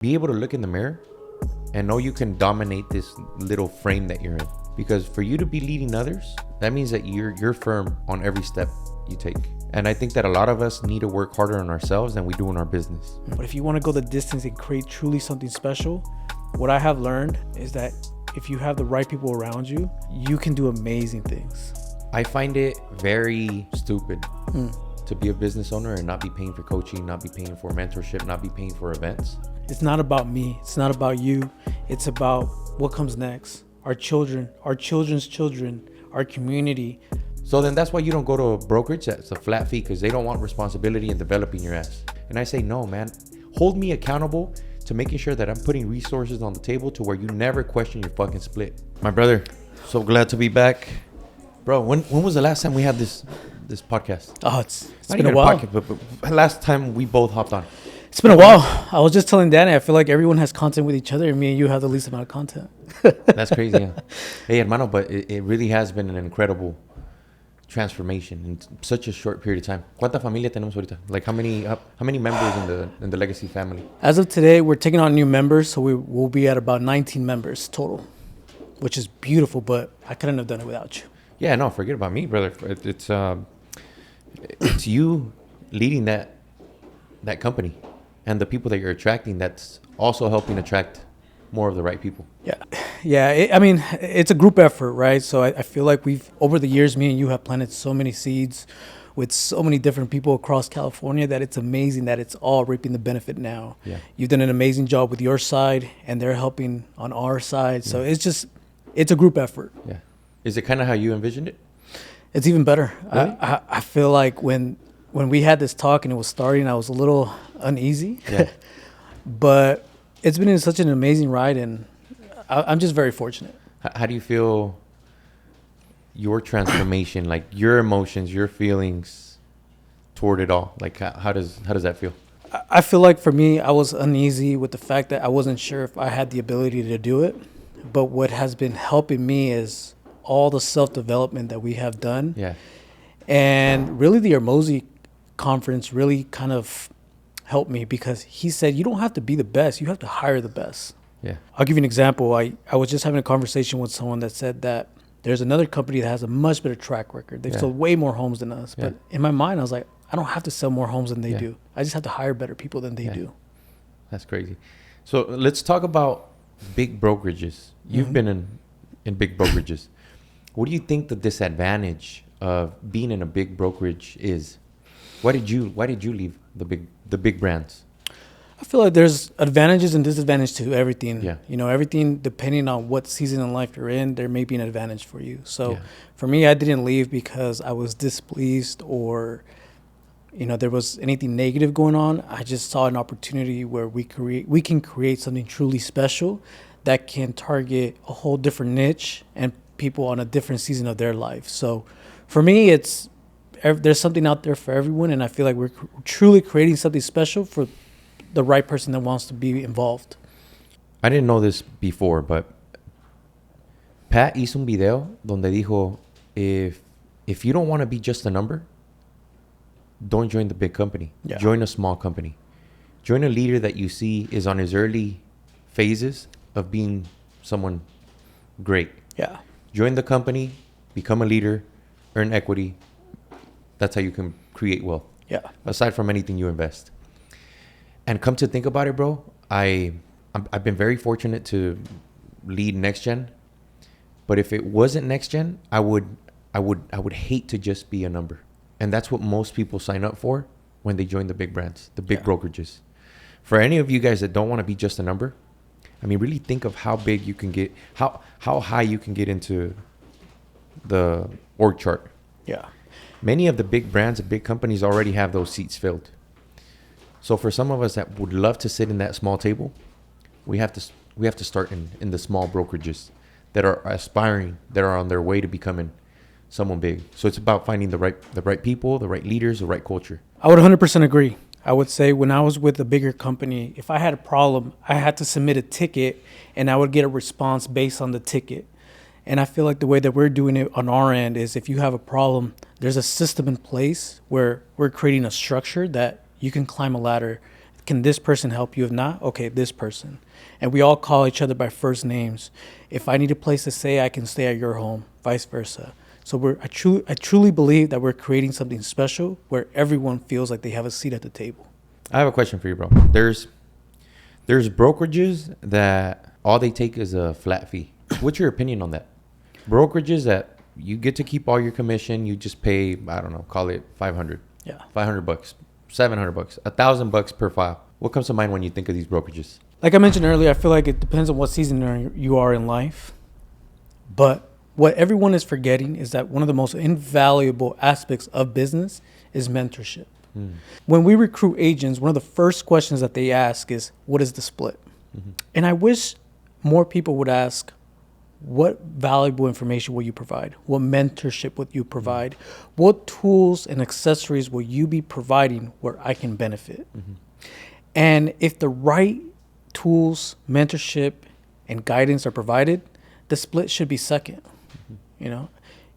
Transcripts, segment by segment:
Be able to look in the mirror and know you can dominate this little frame that you're in. Because for you to be leading others, that means that you're firm on every step you take. And I think that a lot of us need to work harder on ourselves than we do in our business. But if you want to go the distance and create truly something special, what I have learned is that if you have the right people around you, you can do amazing things. I find it very stupid to be a business owner and not be paying for coaching, not be paying for mentorship, not be paying for events. It's not about me. It's not about you. It's about what comes next. Our children, our children's children, our community. So then that's why you don't go to a brokerage that's a flat fee, because they don't want responsibility in developing your ass. And I say, no, man, hold me accountable to making sure that I'm putting resources on the table to where you never question your fucking split. My brother, so glad to be back. Bro, when was the last time we had this podcast? Oh, it's Not been a even while. Podcast, but last time we both hopped on. It's been a while. I was just telling Danny, I feel like everyone has content with each other, and me and you have the least amount of content. That's crazy, yeah. Hey, hermano, but it really has been an incredible transformation in such a short period of time. ¿Cuánta familia tenemos ahorita? Like how many members in the legacy family? As of today, we're taking on new members, so we will be at about 19 members total, which is beautiful, but I couldn't have done it without you. Yeah, no, forget about me, brother. It's you leading that company and the people that you're attracting that's also helping attract more of the right people. Yeah. It's a group effort, right? So I feel like over the years, me and you have planted so many seeds with so many different people across California that it's amazing that it's all reaping the benefit now. Yeah. You've done an amazing job with your side, and they're helping on our side. So it's a group effort. Yeah. Is it kind of how you envisioned it? It's even better. Really? I feel like when we had this talk and it was starting, I was a little uneasy. Yeah. But it's been such an amazing ride, and I'm just very fortunate. How do you feel your transformation, like your emotions, your feelings toward it all? Like how does that feel? I feel like for me, I was uneasy with the fact that I wasn't sure if I had the ability to do it. But what has been helping me is all the self-development that we have done. Yeah. And really the Hermosi conference really kind of helped me, because he said, you don't have to be the best. You have to hire the best. Yeah. I'll give you an example. I was just having a conversation with someone that said that there's another company that has a much better track record. They've sold way more homes than us. But in my mind, I was like, I don't have to sell more homes than they do. I just have to hire better people than they do. That's crazy. So let's talk about big brokerages. You've been in big brokerages. What do you think the disadvantage of being in a big brokerage is? Why did you leave the big brands? I feel like there's advantages and disadvantages to everything. Yeah. You know, everything depending on what season in life you're in, there may be an advantage for you. So for me, I didn't leave because I was displeased or, there was anything negative going on. I just saw an opportunity where we can create something truly special that can target a whole different niche and people on a different season of their life. So for me, there's something out there for everyone, and I feel like we're truly creating something special for the right person that wants to be involved. I didn't know this before, but Pat hizo un video donde dijo, if you don't want to be just a number, don't join the big company. Yeah. Join a small company. Join a leader that you see is on his early phases of being someone great. Yeah. Join the company, become a leader, earn equity. That's how you can create wealth. Yeah. Aside from anything you invest. And come to think about it, bro, I've been very fortunate to lead Next Gen. But if it wasn't Next Gen, I would hate to just be a number. And that's what most people sign up for when they join the big brands, the big brokerages. For any of you guys that don't want to be just a number, I mean, really think of how big you can get, how high you can get into the org chart. Yeah. Many of the big brands and big companies already have those seats filled. So for some of us that would love to sit in that small table, we have to start in the small brokerages that are aspiring, that are on their way to becoming someone big. So it's about finding the right people, the right leaders, the right culture. I would 100% agree. I would say when I was with a bigger company, if I had a problem, I had to submit a ticket and I would get a response based on the ticket. And I feel like the way that we're doing it on our end is if you have a problem, there's a system in place where we're creating a structure that you can climb a ladder can this person help you? If not, okay, this person. And we all call each other by first names. If I need a place to stay, I can stay at your home, vice versa. So I truly believe that we're creating something special where everyone feels like they have a seat at the table. I have a question for you, bro. There's brokerages that all they take is a flat fee. What's your opinion on that? Brokerages that you get to keep all your commission, you just pay, I don't know, call it 500. Yeah. $500, $700, $1,000 per file. What comes to mind when you think of these brokerages? Like I mentioned earlier, I feel like it depends on what season you are in life. But what everyone is forgetting is that one of the most invaluable aspects of business is mentorship. When we recruit agents, one of the first questions that they ask is, what is the split? Mm-hmm. And I wish more people would ask, what valuable information will you provide? What mentorship will you provide? Mm-hmm. What tools and accessories will you be providing where I can benefit? Mm-hmm. And if the right tools, mentorship, and guidance are provided, the split should be second. Mm-hmm. You know,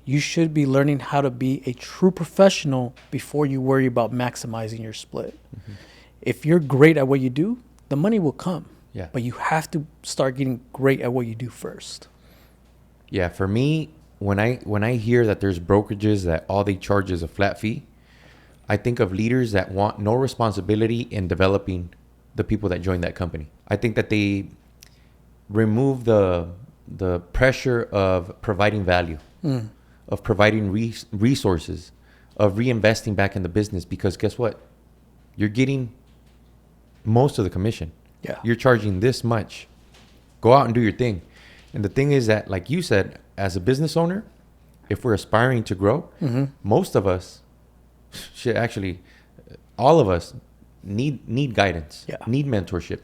you should be learning how to be a true professional before you worry about maximizing your split. Mm-hmm. If you're great at what you do, the money will come. Yeah. But you have to start getting great at what you do first. Yeah, for me, when I hear that there's brokerages that all they charge is a flat fee, I think of leaders that want no responsibility in developing the people that join that company. I think that they remove the pressure of providing value, of providing resources, of reinvesting back in the business, because guess what? You're getting most of the commission. Yeah. You're charging this much. Go out and do your thing. And the thing is that, like you said, as a business owner, if we're aspiring to grow, most of us, all of us need guidance, need mentorship.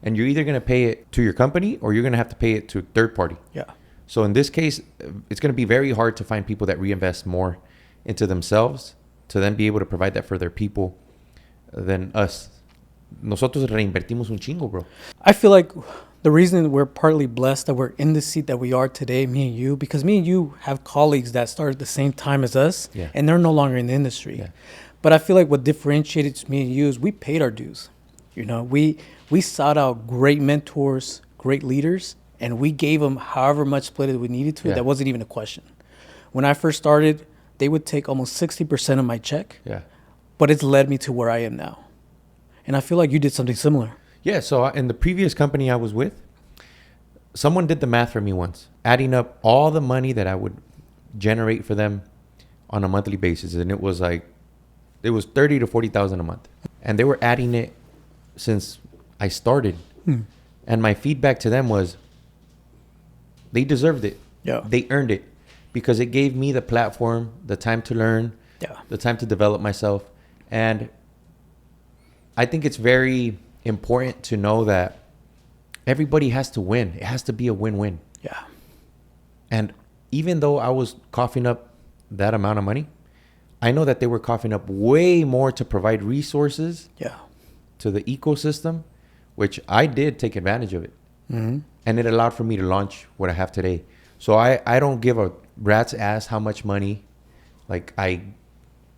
And you're either going to pay it to your company or you're going to have to pay it to a third party. Yeah. So in this case, it's going to be very hard to find people that reinvest more into themselves to then be able to provide that for their people than us. Nosotros reinvertimos un chingo, bro. I feel like the reason we're partly blessed that we're in the seat that we are today, me and you, because me and you have colleagues that started at the same time as us, and they're no longer in the industry. Yeah. But I feel like what differentiated me and you is we paid our dues. You know, we sought out great mentors, great leaders, and we gave them however much split we needed to. Yeah. That wasn't even a question. When I first started, they would take almost 60% of my check. Yeah. But it's led me to where I am now. And I feel like you did something similar. Yeah, so in the previous company I was with, someone did the math for me once, adding up all the money that I would generate for them on a monthly basis. And it was like, it was $30,000 to $40,000 a month. And they were adding it since I started. And my feedback to them was, they deserved it. Yeah. They earned it because it gave me the platform, the time to learn, the time to develop myself. And I think it's very important to know that everybody has to win. It has to be a win-win. Yeah. And even though I was coughing up that amount of money, I know that they were coughing up way more to provide resources to the ecosystem, which I did take advantage of it. Mm-hmm. And it allowed for me to launch what I have today. So I don't give a rat's ass how much money, like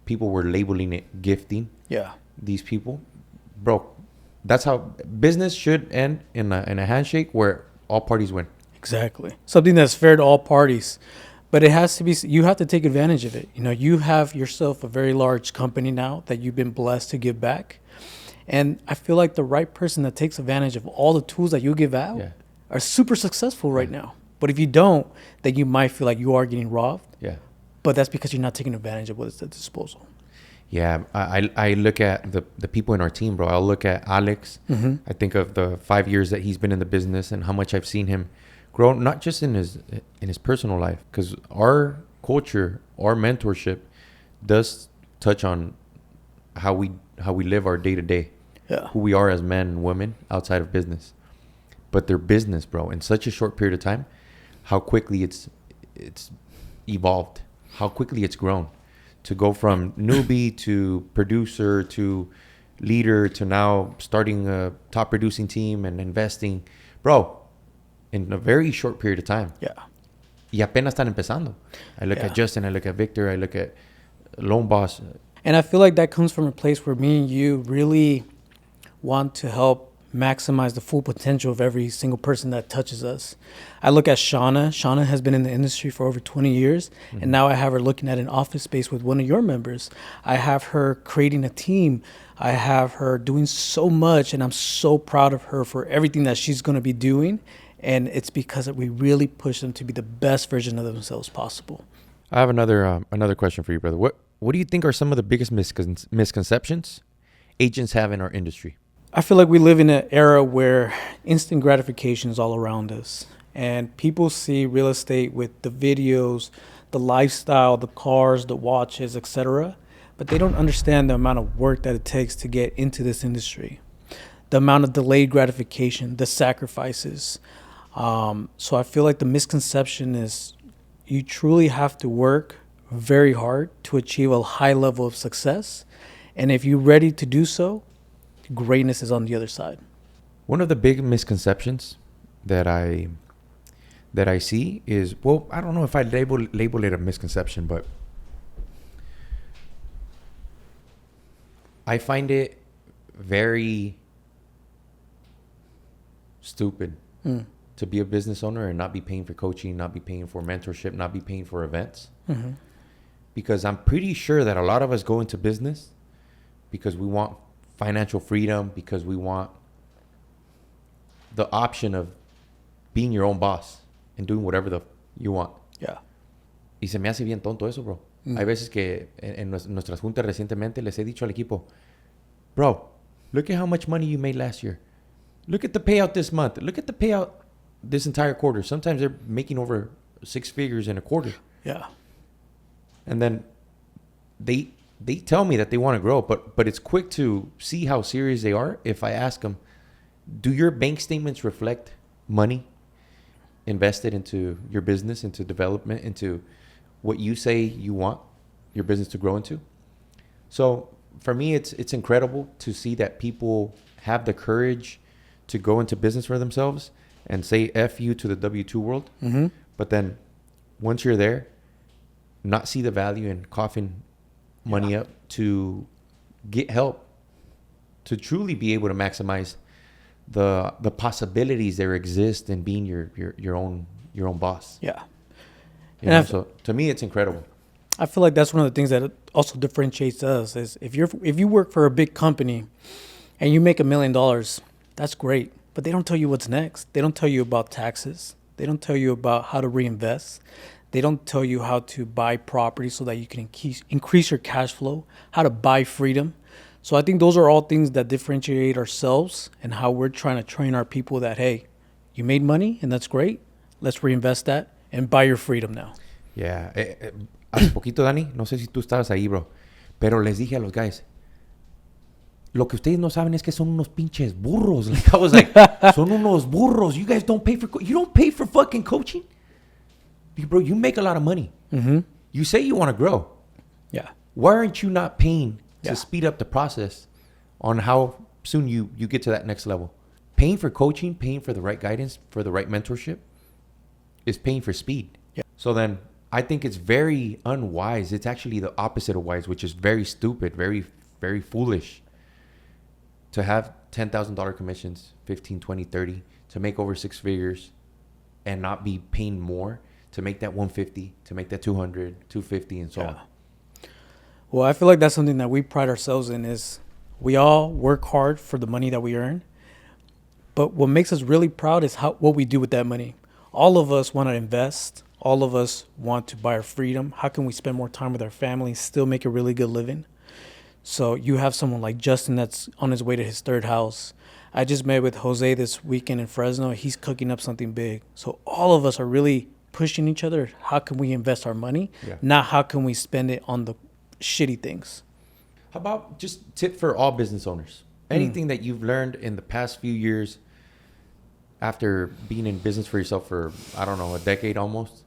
people were labeling it gifting. Yeah. These people. Bro, that's how business should end, in a handshake where all parties win. Exactly. Something that's fair to all parties. But it has to be, you have to take advantage of it. You know, you have yourself a very large company now that you've been blessed to give back. And I feel like the right person that takes advantage of all the tools that you give out are super successful right now. But if you don't, then you might feel like you are getting robbed. Yeah. But that's because you're not taking advantage of what's at disposal. Yeah, I look at the people in our team, bro. I'll look at Alex. Mm-hmm. I think of the 5 years that he's been in the business and how much I've seen him grow, not just in his personal life, because our culture, our mentorship does touch on how we live our day to day, who we are as men and women outside of business. But their business, bro, in such a short period of time, how quickly it's evolved, how quickly it's grown. To go from newbie to producer to leader to now starting a top producing team and investing. Bro, in a very short period of time. Yeah. Y apenas están empezando. I look at Justin, I look at Victor, I look at Lone Boss. And I feel like that comes from a place where me and you really want to help maximize the full potential of every single person that touches us. I look at Shauna. Shauna has been in the industry for over 20 years, and now I have her looking at an office space with one of your members. I have her creating a team. I have her doing so much, and I'm so proud of her for everything that she's going to be doing. And it's because we really push them to be the best version of themselves possible. I have another question for you, brother. What do you think are some of the biggest misconceptions agents have in our industry? I feel like we live in an era where instant gratification is all around us. And people see real estate with the videos, the lifestyle, the cars, the watches, etc. But they don't understand the amount of work that it takes to get into this industry. The amount of delayed gratification, the sacrifices. So I feel like the misconception is you truly have to work very hard to achieve a high level of success. And if you're ready to do so, greatness is on the other side. One of the big misconceptions that I see is, well, I don't know if I label it a misconception, but I find it very stupid to be a business owner and not be paying for coaching, not be paying for mentorship, not be paying for events. Mm-hmm. Because I'm pretty sure that a lot of us go into business because we want financial freedom, because we want the option of being your own boss and doing whatever you want. Yeah. Y se me hace bien tonto eso, bro. Hay veces que en nuestras juntas recientemente les he dicho al equipo, bro, look at how much money you made last year. Look at the payout this month. Look at the payout this entire quarter. Sometimes they're making over 6 figures in a quarter. Yeah. And then they tell me that they want to grow, but it's quick to see how serious they are if I ask them, do your bank statements reflect money invested into your business, into development, into what you say you want your business to grow into? So for me, it's incredible to see that people have the courage to go into business for themselves and say F you to the W-2 world. Mm-hmm. But then once you're there, not see the value in coughing money up to get help to truly be able to maximize the possibilities there exist in being your own boss. Yeah. So to me, it's incredible. I feel like that's one of the things that also differentiates us is if you work for a big company and you make $1 million, that's great. But they don't tell you what's next. They don't tell you about taxes. They don't tell you about how to reinvest. They don't tell you how to buy property so that you can increase your cash flow, how to buy freedom. So I think those are all things that differentiate ourselves and how we're trying to train our people that, hey, you made money and that's great. Let's reinvest that and buy your freedom now. Yeah. Hace poquito, Dani, no sé si tú estabas ahí, bro, pero les dije a los guys, lo que ustedes no saben es que son unos pinches burros. Like, I was like, son unos burros. You guys don't pay for fucking coaching? Bro, you make a lot of money. Mm-hmm. You say you want to grow. Yeah. Why aren't you not paying to speed up the process on how soon you get to that next level? Paying for coaching, paying for the right guidance, for the right mentorship is paying for speed. Yeah. So then I think it's very unwise. It's actually the opposite of wise, which is very stupid, very, very foolish to have $10,000 commissions, 15, 20, 30, to make over 6 figures and not be paying more to make that 150, to make that 200, 250, and so on. Well, I feel like that's something that we pride ourselves in is we all work hard for the money that we earn. But what makes us really proud is what we do with that money. All of us want to invest. All of us want to buy our freedom. How can we spend more time with our family, still make a really good living? So you have someone like Justin that's on his way to his 3rd house. I just met with Jose this weekend in Fresno. He's cooking up something big. So all of us are really pushing each other. How can we invest our money? Yeah. Not how can we spend it on the shitty things. How about just tip for all business owners? Anything that you've learned in the past few years after being in business for yourself for, I don't know, a decade almost?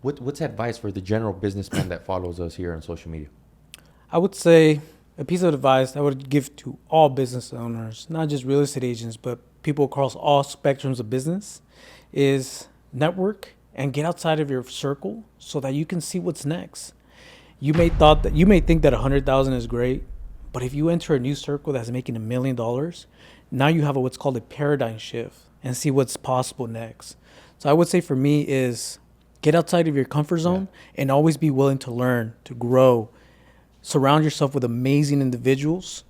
What's advice for the general businessman that follows us here on social media? I would say a piece of advice I would give to all business owners, not just real estate agents, but people across all spectrums of business, is network and get outside of your circle so that you can see what's next. You may think that 100,000 is great, But if you enter a new circle that's making $1 million, now you have what's called a paradigm shift and see what's possible next. So I would say for me is get outside of your comfort zone and always be willing to learn, to grow, surround yourself with amazing individuals.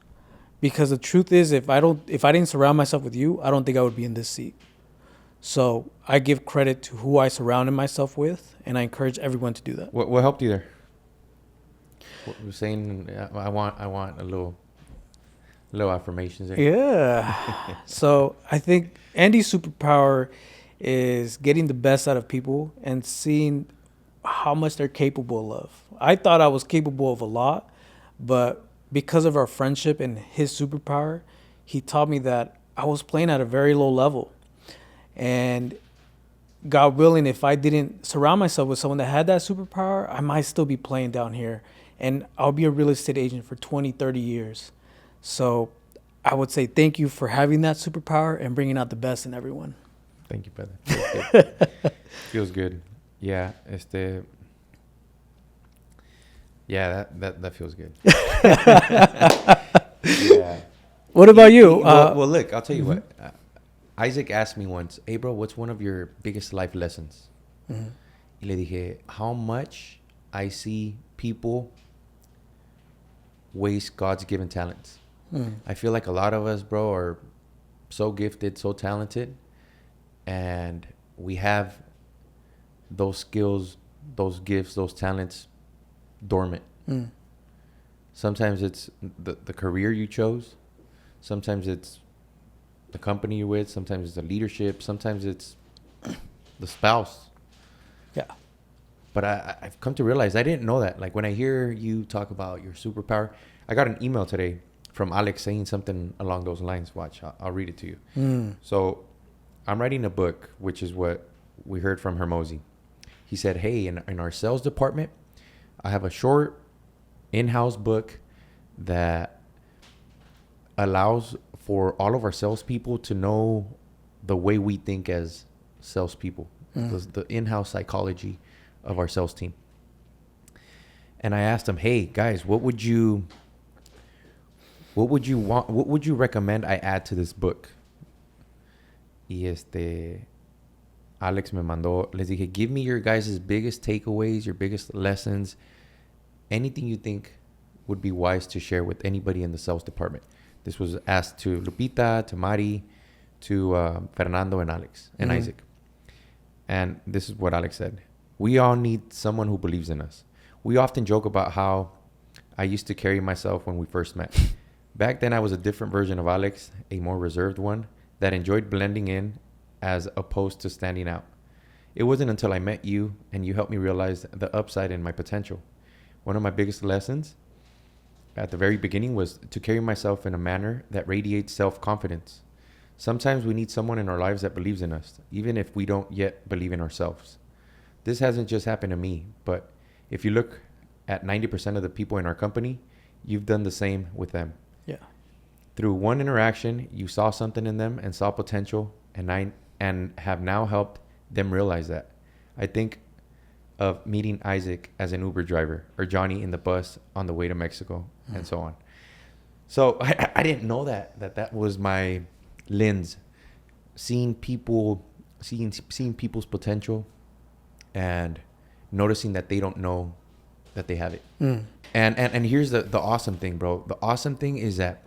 Because the truth is, if I didn't surround myself with you, I don't think I would be in this seat. So I give credit to who I surrounded myself with, and I encourage everyone to do that. What helped you there? What you're saying, I want a little affirmations there. Yeah. So I think Andy's superpower is getting the best out of people and seeing how much they're capable of. I thought I was capable of a lot, but because of our friendship and his superpower, he taught me that I was playing at a very low level. And God willing, if I didn't surround myself with someone that had that superpower, I might still be playing down here. And I'll be a real estate agent for 20, 30 years. So I would say thank you for having that superpower and bringing out the best in everyone. Thank you, brother. Feels good. Feels good. Yeah, yeah, that feels good. Yeah. What about you? Well, look, I'll tell you what. Isaac asked me once, "Hey, bro, what's one of your biggest life lessons?" Y le dije, how much I see people waste God's given talents. I feel like a lot of us, bro, are so gifted, so talented, and we have those skills, those gifts, those talents dormant. Sometimes it's the career you chose. Sometimes it's the company you're with. Sometimes it's the leadership. Sometimes it's the spouse. Yeah. But I've come to realize I didn't know that. Like when I hear you talk about your superpower, I got an email today from Alex saying something along those lines. Watch, I'll read it to you. So I'm writing a book, which is what we heard from Hermosi. He said, hey, in our sales department, I have a short in-house book that allows for all of our salespeople to know the way we think as salespeople, the in-house psychology of our sales team. And I asked him, hey guys, what would you want? What would you recommend I add to this book? Y Alex me mandó, les dije, give me your guys' biggest takeaways, your biggest lessons, anything you think would be wise to share with anybody in the sales department. This was asked to Lupita, to Mari, to Fernando and Alex and Isaac. And this is what Alex said. We all need someone who believes in us. We often joke about how I used to carry myself when we first met. Back then, I was a different version of Alex, a more reserved one that enjoyed blending in as opposed to standing out. It wasn't until I met you and you helped me realize the upside in my potential. One of my biggest lessons at the very beginning was to carry myself in a manner that radiates self-confidence. Sometimes we need someone in our lives that believes in us, even if we don't yet believe in ourselves. This hasn't just happened to me, but if you look at 90% of the people in our company, you've done the same with them. Yeah. Through one interaction, you saw something in them and saw potential, and have now helped them realize that. I think of meeting Isaac as an Uber driver or Johnny in the bus on the way to Mexico and so on. So I didn't know that was my lens, seeing people's potential and noticing that they don't know that they have it. And here's the awesome thing, bro. The awesome thing is that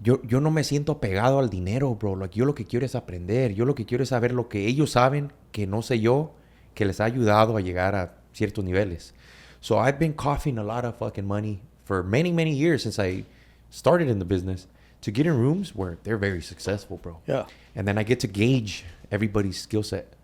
yo no me siento pegado al dinero, bro. Like, yo lo que quiero es aprender. Yo lo que quiero es saber lo que ellos saben que no sé yo, que les ha ayudado a llegar a ciertos niveles. So I've been coughing a lot of fucking money for many, many years since I started in the business to get in rooms where they're very successful, bro. Yeah. And then I get to gauge everybody's skill set.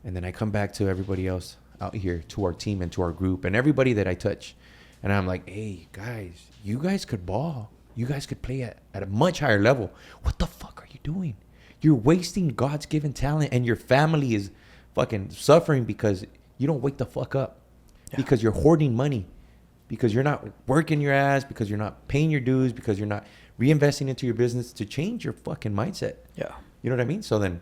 And then I come back to everybody else out here, to our team and to our group and everybody that I touch. And I'm like, hey, guys, you guys could ball. You guys could play at a much higher level. What the fuck are you doing? You're wasting God's given talent, and your family is fucking suffering because you don't wake the fuck up. Yeah. Because you're hoarding money. Because you're not working your ass. Because you're not paying your dues. Because you're not reinvesting into your business to change your fucking mindset. Yeah. You know what I mean? So then,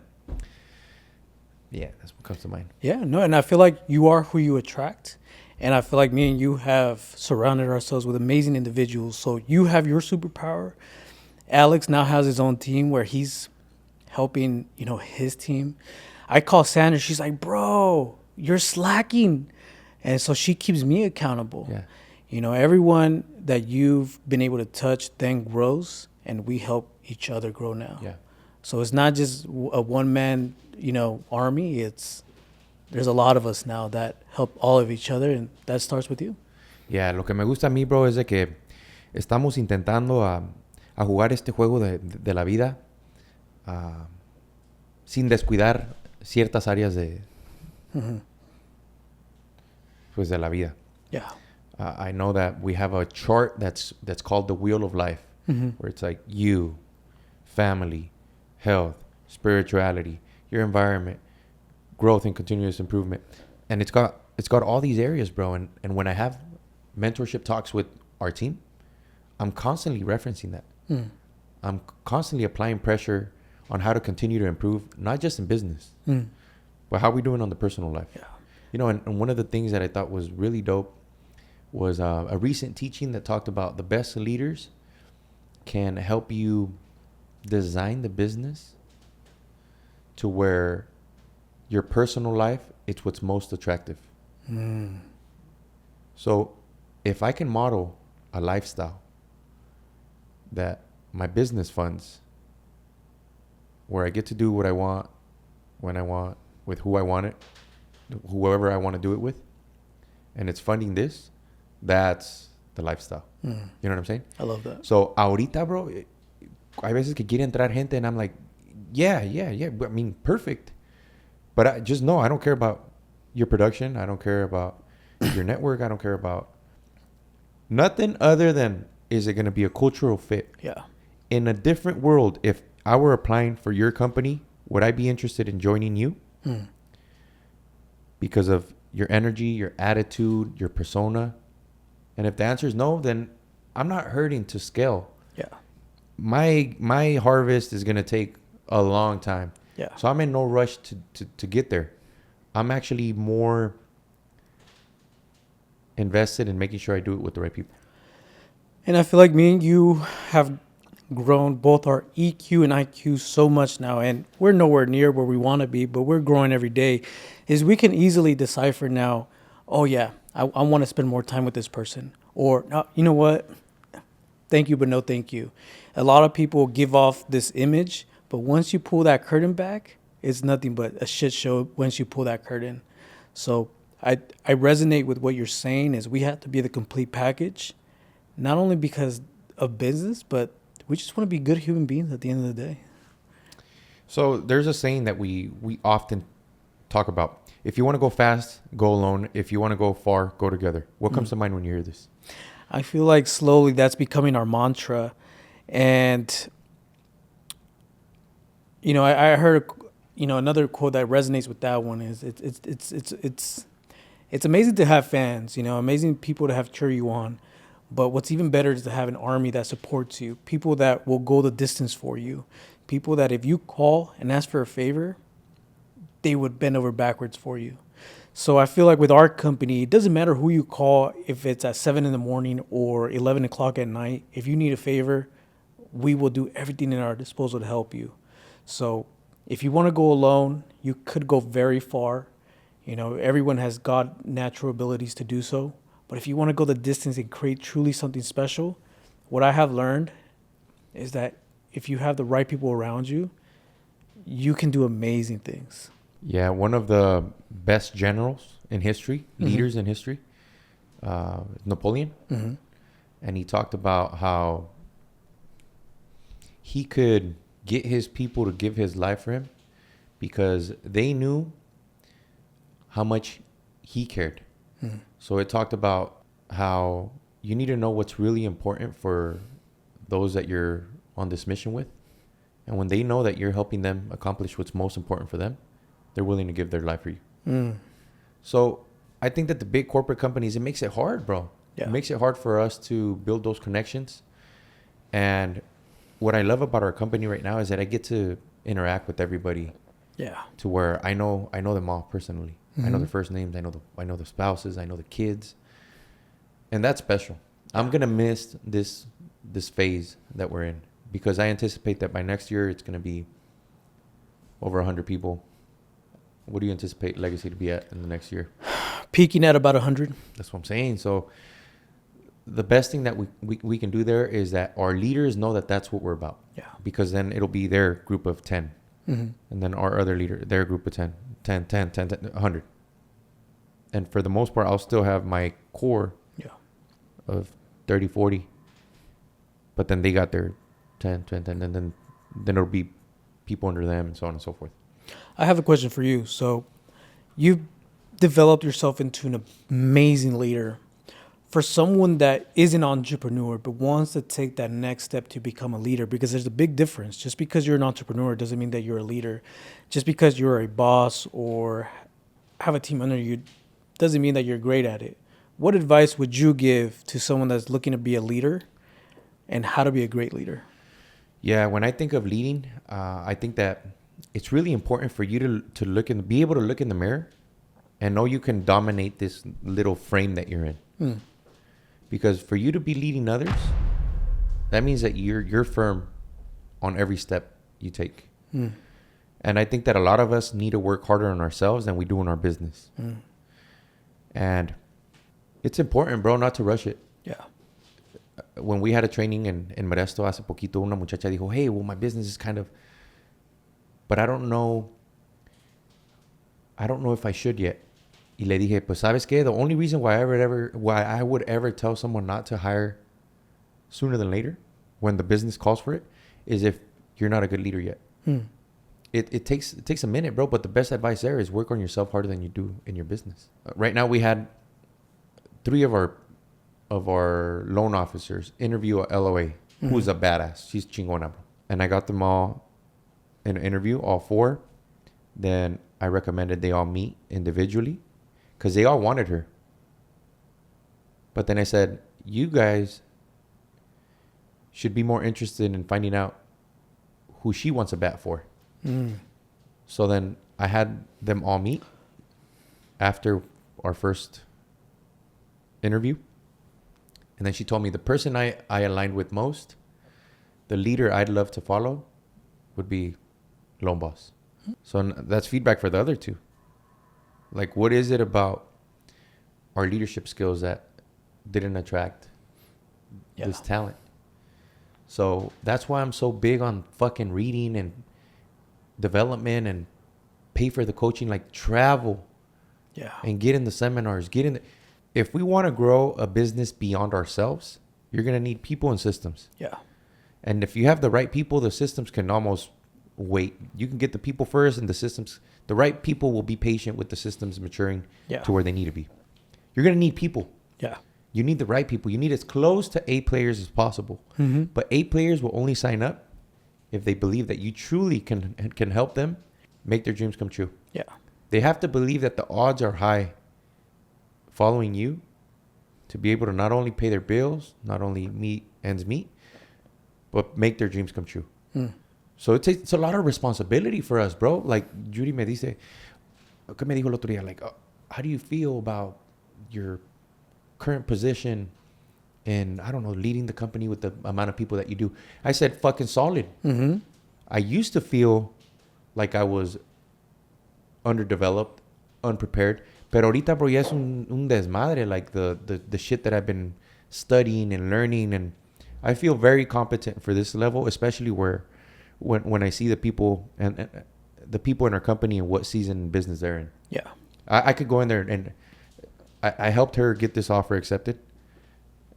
yeah, that's what comes to mind. Yeah, no, and I feel like you are who you attract. And I feel like me and you have surrounded ourselves with amazing individuals. So you have your superpower. Alex now has his own team where he's helping, his team. I call Sandra. She's like, bro, you're slacking. And so she keeps me accountable. Yeah. Everyone that you've been able to touch then grows, and we help each other grow now. Yeah. So it's not just a one-man, army. There's a lot of us now that help all of each other, and that starts with you. Yeah, lo que me gusta a mí, bro, es de que estamos intentando a jugar este juego de la vida sin descuidar ciertas áreas pues de la vida. Yeah. I know that we have a chart that's called the Wheel of Life, where it's like you, family, health, spirituality, your environment, growth and continuous improvement. And it's got all these areas, bro. And when I have mentorship talks with our team, I'm constantly referencing that. I'm constantly applying pressure on how to continue to improve, not just in business, but how we doing on the personal life. Yeah. And one of the things that I thought was really dope was a recent teaching that talked about the best leaders can help you design the business to where your personal life, it's what's most attractive. So if I can model a lifestyle that my business funds, where I get to do what I want, when I want, with who I want it, whoever I want to do it with, and it's funding this, that's the lifestyle. You know what I'm saying? I love that. So ahorita, bro, hay veces que quiere entrar gente and I'm like, yeah. I mean, perfect. But I just know I don't care about your production. I don't care about your network. I don't care about nothing other than, is it going to be a cultural fit? Yeah. In a different world, if I were applying for your company, would I be interested in joining you? Because of your energy, your attitude, your persona? And if the answer is no, then I'm not hurting to scale. Yeah. My harvest is going to take a long time. Yeah. So I'm in no rush to get there. I'm actually more invested in making sure I do it with the right people. And I feel like me and you have grown both our EQ and IQ so much now, and we're nowhere near where we want to be, but we're growing every day, is we can easily decipher now, oh yeah, I want to spend more time with this person. Or, you know what? Thank you, but no thank you. A lot of people give off this image, but once you pull that curtain back, it's nothing but a shit show once you pull that curtain. So I resonate with what you're saying, is we have to be the complete package, not only because of business, but we just want to be good human beings at the end of the day. So there's a saying that we often talk about. If you want to go fast, go alone. If you want to go far, go together. What comes to mind when you hear this? I feel like slowly that's becoming our mantra. And, I heard, another quote that resonates with that one is it's amazing to have fans, amazing people to have cheer you on. But what's even better is to have an army that supports you, people that will go the distance for you, people that if you call and ask for a favor, they would bend over backwards for you. So I feel like with our company, it doesn't matter who you call, if it's at 7 a.m. or 11 o'clock at night. If you need a favor, we will do everything in our disposal to help you. So if you want to go alone, you could go very far. Everyone has got natural abilities to do so. But if you want to go the distance and create truly something special, what I have learned is that if you have the right people around you, you can do amazing things. Yeah, one of the best generals in history, leaders in history, Napoleon. And he talked about how he could get his people to give his life for him because they knew how much he cared. So it talked about how you need to know what's really important for those that you're on this mission with. And when they know that you're helping them accomplish what's most important for them, they're willing to give their life for you. So I think that the big corporate companies, it makes it hard, bro. Yeah. It makes it hard for us to build those connections. And what I love about our company right now is that I get to interact with everybody. Yeah. To where I know them all personally. I know their first names. I know the spouses. I know the kids. And that's special. I'm going to miss this phase that we're in because I anticipate that by next year, it's going to be over 100 people. What do you anticipate Legacy to be at in the next year? Peaking at about 100. That's what I'm saying. So the best thing that we can do there is that our leaders know that that's what we're about. Yeah. Because then it'll be their group of 10. And then our other leader, their group of 10, 100. And for the most part, I'll still have my core of 30, 40. But then they got their 10, and then it'll be people under them and so on and so forth. I have a question for you. So you've developed yourself into an amazing leader. For someone that is an entrepreneur but wants to take that next step to become a leader, because there's a big difference. Just because you're an entrepreneur doesn't mean that you're a leader. Just because you're a boss or have a team under you doesn't mean that you're great at it. What advice would you give to someone that's looking to be a leader and how to be a great leader? Yeah, when I think of leading, I think that it's really important for you to be able to look in the mirror and know you can dominate this little frame that you're in. Because for you to be leading others, that means that you're firm on every step you take. And I think that a lot of us need to work harder on ourselves than we do in our business. And it's important, bro, not to rush it. Yeah. When we had a training in Modesto hace poquito, una muchacha dijo, hey, well, my business is kind of, but I don't know if I should yet. Y le dije, pues, ¿sabes qué? The only reason why I would ever tell someone not to hire sooner than later, when the business calls for it, is if you're not a good leader yet. It takes a minute, bro, but the best advice there is work on yourself harder than you do in your business. Right now, we had 3 of our loan officers interview a LOA, who's a badass. She's chingona, bro. And I got them all in an interview, all 4. Then I recommended they all meet individually because they all wanted her. But then I said, you guys should be more interested in finding out who she wants a bat for. So then I had them all meet after our first interview. And then she told me the person I aligned with most, the leader I'd love to follow, would be loan boss. So that's feedback for the other 2. Like, what is it about our leadership skills that didn't attract this talent? So that's why I'm so big on fucking reading and development and pay for the coaching, like travel. Yeah. And get in the seminars, if we want to grow a business beyond ourselves, you're going to need people and systems. Yeah. And if you have the right people, the systems can almost wait. You can get the people first, and the right people will be patient with the systems maturing to where they need to be. You're going to need people. Yeah. You need the right people. You need as close to A players as possible. But A players will only sign up if they believe that you truly can help them make their dreams come true. Yeah. They have to believe that the odds are high following you to be able to not only pay their bills, not only meet ends meet, but make their dreams come true. So it's a lot of responsibility for us, bro. Like Judy me dice, ¿qué me dijo el otro día? Like, how do you feel about your current position and, I don't know, leading the company with the amount of people that you do? I said, fucking solid. I used to feel like I was underdeveloped, unprepared. Pero ahorita, bro, ya es un desmadre, like the shit that I've been studying and learning. And I feel very competent for this level, especially when I see the people and the people in our company and what season business they're in. Yeah. I could go in there and I helped her get this offer accepted.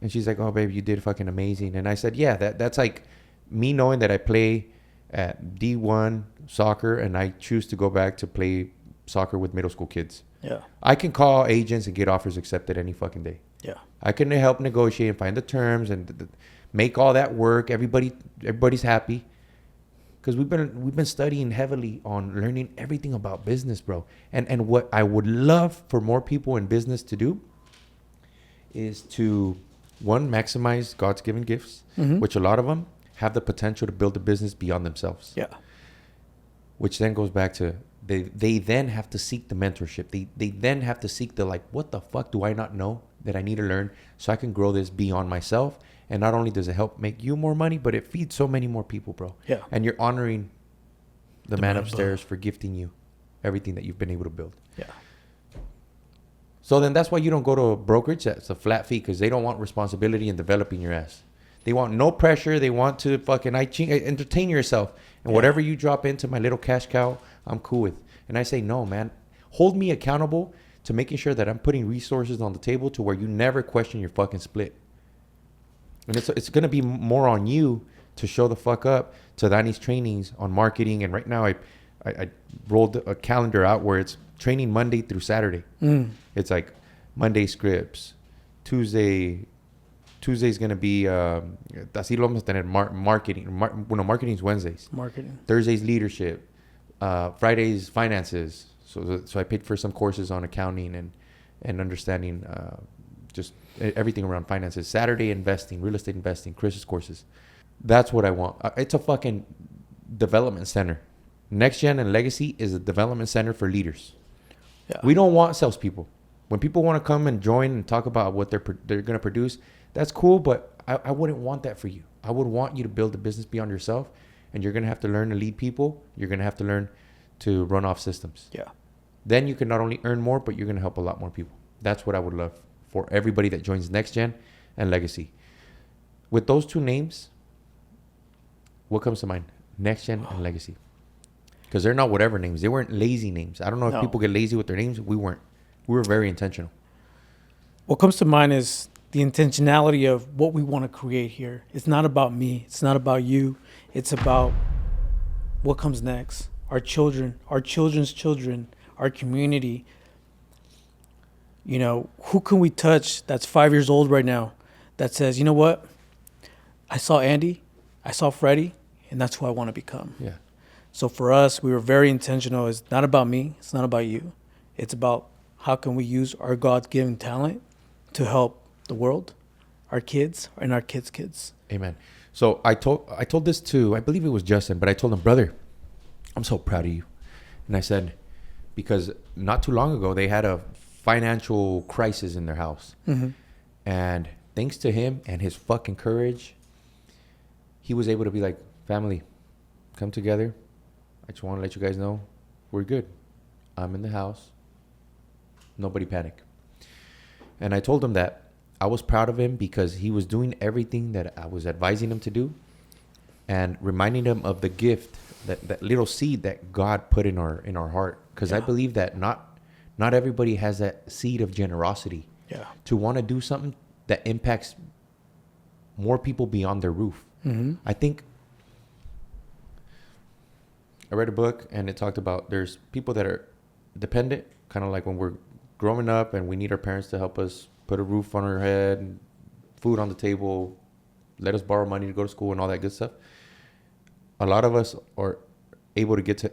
And she's like, oh, babe, you did fucking amazing. And I said, yeah, that's like me knowing that I play at D1 soccer and I choose to go back to play soccer with middle school kids. Yeah. I can call agents and get offers accepted any fucking day. Yeah. I can help negotiate and find the terms and make all that work. Everybody's happy. Because we've been studying heavily on learning everything about business, bro. And what I would love for more people in business to do is to, one, maximize God's given gifts, which a lot of them have the potential to build a business beyond themselves. Yeah. which then goes back to they then have to seek the mentorship. They then have to seek the, like, what the fuck do I not know that I need to learn so I can grow this beyond myself? And not only does it help make you more money, but it feeds so many more people, bro. Yeah. And you're honoring the man upstairs for gifting you everything that you've been able to build. Yeah. So then that's why you don't go to a brokerage that's a flat fee, because they don't want responsibility in developing your ass. They want no pressure. They want to fucking entertain yourself. And whatever you drop into my little cash cow, I'm cool with. And I say, no, man. Hold me accountable to making sure that I'm putting resources on the table to where you never question your fucking split. And it's going to be more on you to show the fuck up to Danny's trainings on marketing. And right now I rolled a calendar out where it's training Monday through Saturday. It's like Monday scripts, Tuesday's going to be así lo vamos a tener marketing. Marketing's Wednesdays. Marketing. Thursday's leadership. Friday's finances. So I paid for some courses on accounting and understanding just everything around finances. Saturday, investing, real estate investing, Chris's courses. That's what I want. It's a fucking development center. Next Gen and Legacy is a development center for leaders. Yeah. We don't want salespeople. When people want to come and join and talk about what they're going to produce, that's cool, but I wouldn't want that for you. I would want you to build a business beyond yourself, and you're going to have to learn to lead people. You're going to have to learn to run off systems. Yeah. Then you can not only earn more, but you're going to help a lot more people. That's what I would love for everybody that joins Next Gen and Legacy. With those two names, what comes to mind? Next Gen and Legacy. Because they're not whatever names. They weren't lazy names. I don't know if people get lazy with their names. We weren't. We were very intentional. What comes to mind is the intentionality of what we want to create here. It's not about me. It's not about you. It's about what comes next. Our children, our children's children, our community. You know, who can we touch that's 5 years old right now that says, you know what? I saw Andy, I saw Freddy, and that's who I want to become. Yeah. So for us, we were very intentional. It's not about me. It's not about you. It's about how can we use our God-given talent to help the world, our kids, and our kids' kids. Amen. So I told this to, I believe it was Justin, but I told him, brother, I'm so proud of you. And I said, because not too long ago, they had a financial crisis in their house. Mm-hmm. And thanks to him and his fucking courage, he was able to be like, family, come together. I just want to let you guys know we're good. I'm in the house. Nobody panic. And I told him that I was proud of him because he was doing everything that I was advising him to do and reminding him of the gift, that little seed that God put in our heart. Because I believe that not everybody has that seed of generosity to want to do something that impacts more people beyond their roof. Mm-hmm. I think I read a book and it talked about there's people that are dependent, kind of like when we're growing up and we need our parents to help us put a roof on our head, food on the table, let us borrow money to go to school and all that good stuff. A lot of us are able to get to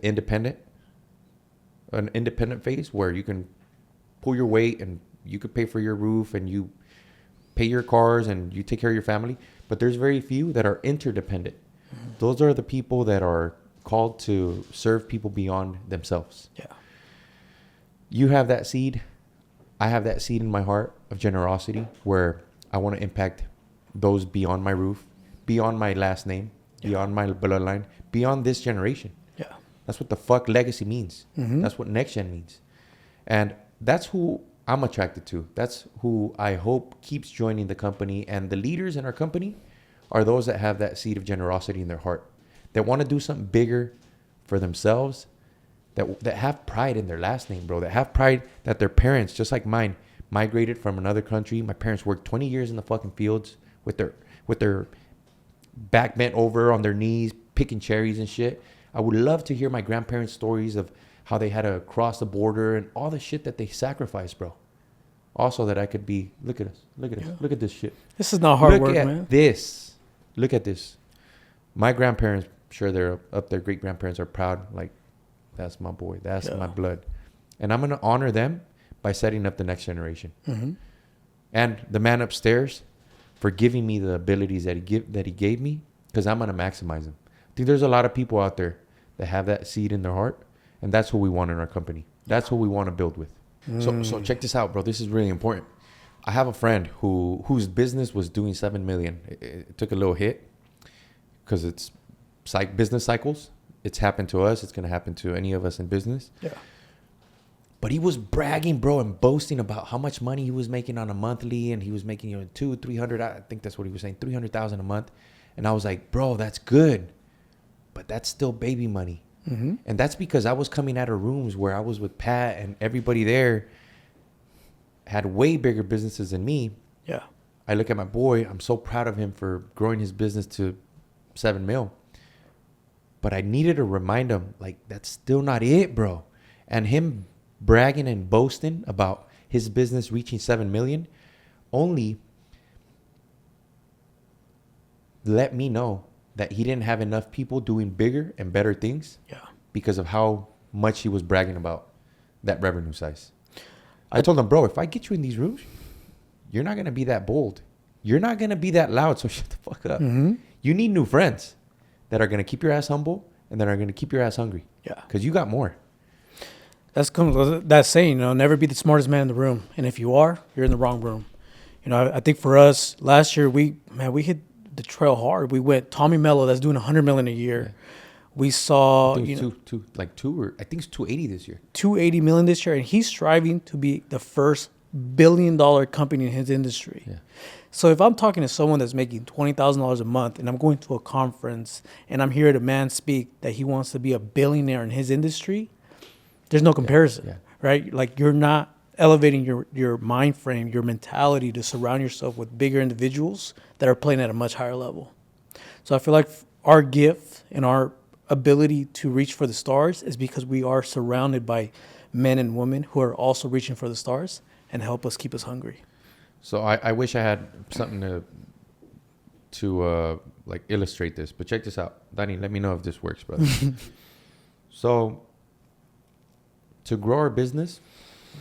an independent phase where you can pull your weight and you could pay for your roof and you pay your cars and you take care of your family. But there's very few that are interdependent. Mm-hmm. Those are the people that are called to serve people beyond themselves. Yeah. You have that seed. I have that seed in my heart of generosity where I want to impact those beyond my roof, beyond my last name, beyond my bloodline, beyond this generation. Yeah. That's what the fuck legacy means. Mm-hmm. That's what next gen means. And that's who I'm attracted to. That's who I hope keeps joining the company. And the leaders in our company are those that have that seed of generosity in their heart, that want to do something bigger for themselves, that have pride in their last name, bro, that have pride that their parents, just like mine, migrated from another country. My parents worked 20 years in the fucking fields with their back bent over on their knees, picking cherries and shit. I would love to hear my grandparents' stories of how they had to cross the border and all the shit that they sacrificed, bro. Also that I could be, look at us, look at this shit. This is not hard work, man. Look at this. My grandparents, sure they're up there, great grandparents are proud, like, that's my boy. That's my blood. And I'm going to honor them by setting up the next generation. Mm-hmm. And the man upstairs for giving me the abilities that he gave me, because I'm going to maximize them. I think there's a lot of people out there that have that seed in their heart. And that's what we want in our company. That's what we want to build with. So check this out, bro. This is really important. I have a friend whose business was doing 7 million. It took a little hit because it's business cycles. It's happened to us. It's going to happen to any of us in business. Yeah. But he was bragging, bro, and boasting about how much money he was making on a monthly, and he was making 200-300. I think that's what he was saying, 300,000 a month. And I was like, bro, that's good, but that's still baby money. Mm-hmm. And that's because I was coming out of rooms where I was with Pat, and everybody there had way bigger businesses than me. Yeah. I look at my boy. I'm so proud of him for growing his business to 7 mil. But I needed to remind him, like, that's still not it, bro. And him bragging and boasting about his business reaching 7 million only let me know that he didn't have enough people doing bigger and better things. Yeah. Because of how much he was bragging about that revenue size. I told him, bro, if I get you in these rooms, you're not going to be that bold. You're not going to be that loud. So shut the fuck up. Mm-hmm. You need new friends that are going to keep your ass humble and that are going to keep your ass hungry. Yeah. Because you got more. That's saying, never be the smartest man in the room. And if you are, you're in the wrong room. I think for us last year, we hit the trail hard. We went Tommy Mello, that's doing 100 million a year. Yeah. We saw, I think I think it's 280 this year. 280 million this year, and he's striving to be the first $1 billion company in his industry. Yeah. So if I'm talking to someone that's making $20,000 a month, and I'm going to a conference, and I'm hearing a man speak that he wants to be a billionaire in his industry, there's no comparison, right? Like, you're not elevating your mind frame, your mentality to surround yourself with bigger individuals that are playing at a much higher level. So I feel like our gift and our ability to reach for the stars is because we are surrounded by men and women who are also reaching for the stars and help us keep us hungry. So I wish I had something to like illustrate this, but check this out. Danny, let me know if this works, brother. So to grow our business,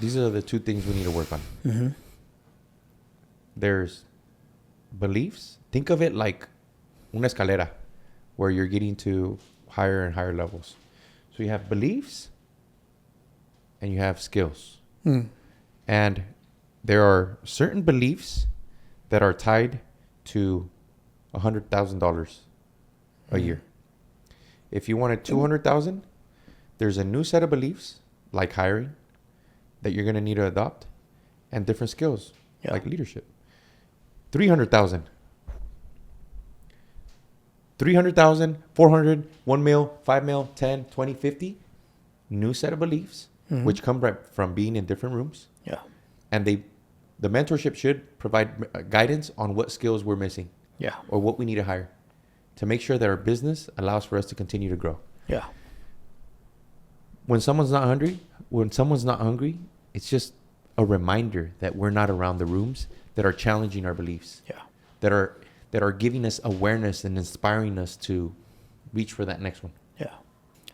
these are the two things we need to work on. Mm-hmm. There's beliefs. Think of it like una escalera, where you're getting to higher and higher levels. So you have beliefs and you have skills. And there are certain beliefs that are tied to $100,000 a year. If you wanted 200,000, there's a new set of beliefs like hiring that you're going to need to adopt, and different skills like leadership. 300,000, 400, 1 mil, 5 mil, 10, 20, 50. New set of beliefs, which come from being in different rooms. Yeah. And the mentorship should provide guidance on what skills we're missing. Yeah. Or what we need to hire to make sure that our business allows for us to continue to grow. Yeah. When someone's not hungry, it's just a reminder that we're not around the rooms that are challenging our beliefs. Yeah. That are giving us awareness and inspiring us to reach for that next one. Yeah.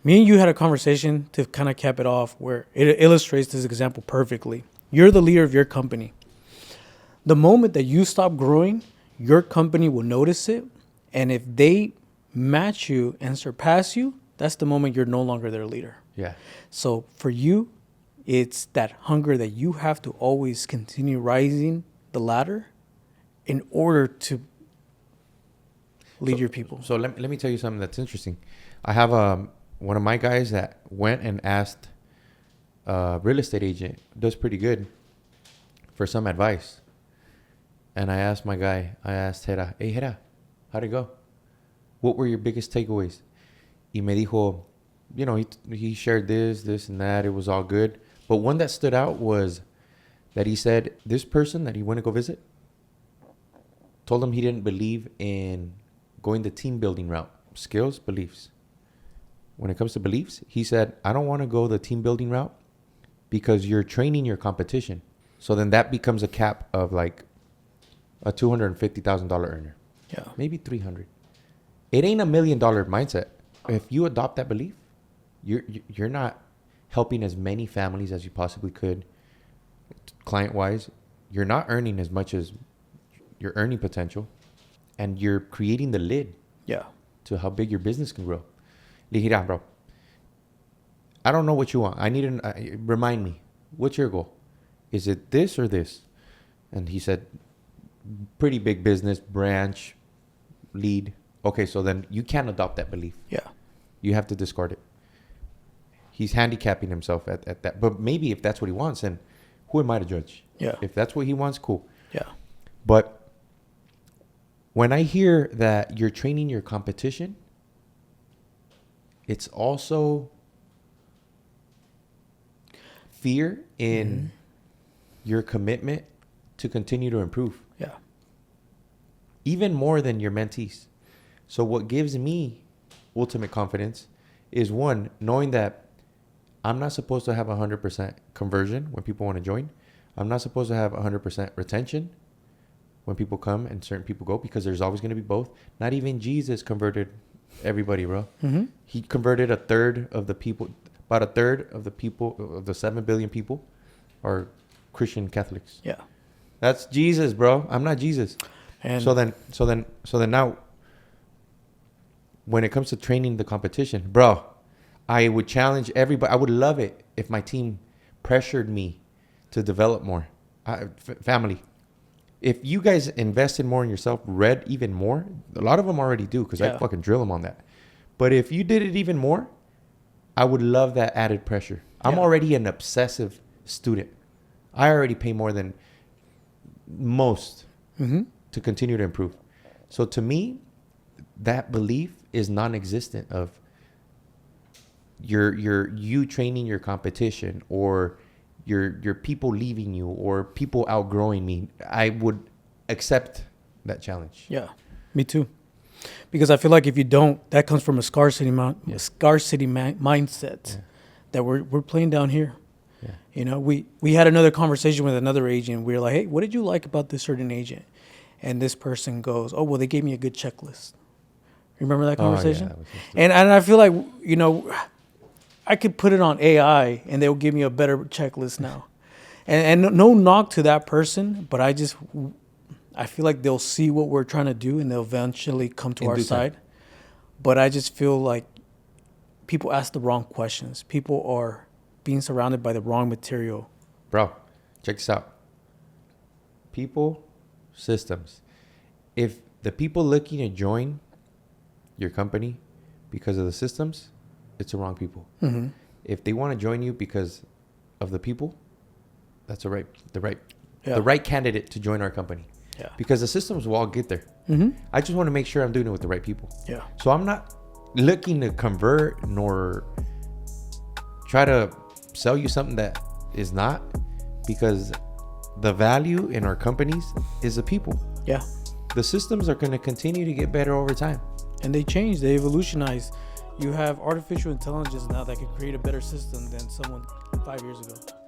Me and you had a conversation to kind of cap it off where it illustrates this example perfectly. You're the leader of your company. The moment that you stop growing, your company will notice it. And if they match you and surpass you, that's the moment you're no longer their leader. Yeah. So for you, it's that hunger that you have to always continue rising the ladder in order to lead your people. So let me tell you something that's interesting. I have one of my guys that went and asked a real estate agent, does pretty good, for some advice. And I asked Hera, hey Hera, how'd it go? What were your biggest takeaways? Y me dijo, he shared this and that. It was all good. But one that stood out was that he said this person that he went to go visit told him he didn't believe in going the team building route. Skills, beliefs. When it comes to beliefs, he said, I don't want to go the team building route because you're training your competition. So then that becomes a cap of like a $250,000 earner. Yeah. Maybe 300. It ain't $1 million mindset. If you adopt that belief, you're not helping as many families as you possibly could, client-wise. You're not earning as much as your earning potential, and you're creating the lid Yeah. to how big your business can grow. Lihira, bro, I don't know what you want. I need remind me. What's your goal? Is it this or this? And he said, pretty big business, branch, lead. Okay, so then you can't adopt that belief. Yeah. You have to discard it. He's handicapping himself at that. But maybe if that's what he wants, then who am I to judge? Yeah. If that's what he wants, cool. Yeah. But when I hear that you're training your competition, it's also fear in your commitment to continue to improve. Yeah. Even more than your mentees. So what gives me ultimate confidence is, one, knowing that I'm not supposed to have 100% conversion when people want to join. I'm not supposed to have 100% retention when people come and certain people go, because there's always going to be both. Not even Jesus converted everybody, bro. Mm-hmm. He converted a third of the people. About a third of the people, of the 7 billion people, are Christian Catholics. Yeah. That's Jesus, bro. I'm not Jesus. And So then now, when it comes to training the competition, bro, I would challenge everybody. I would love it if my team pressured me to develop more. Family, if you guys invested more in yourself, read even more, a lot of them already do, because I fucking drill them on that. But if you did it even more, I would love that added pressure. I'm already an obsessive student. I already pay more than most to continue to improve. So to me, that belief is non-existent of you training your competition, or your people leaving you, or people outgrowing me. I would accept that challenge. Yeah, me too. Because I feel like if you don't, that comes from a scarcity mindset that we're playing down here. Yeah. You know, we had another conversation with another agent. We were like, hey, what did you like about this certain agent? And this person goes, oh, well, they gave me a good checklist. Remember that conversation? That was and I feel like, you know, I could put it on AI and they'll give me a better checklist now. And no knock to that person, but I feel like they'll see what we're trying to do and they'll eventually come to our side. But I just feel like people ask the wrong questions. People are being surrounded by the wrong material. Bro, check this out. People, systems. If the people looking to join your company because of the systems, it's the wrong people. Mm-hmm. If they want to join you because of the people, that's the right candidate to join our company. Yeah. Because the systems will all get there. Mm-hmm. I just want to make sure I'm doing it with the right people. Yeah. So I'm not looking to convert nor try to sell you something that is not, because the value in our companies is the people. Yeah. The systems are going to continue to get better over time. And they change, they evolutionize. You have artificial intelligence now that can create a better system than someone 5 years ago.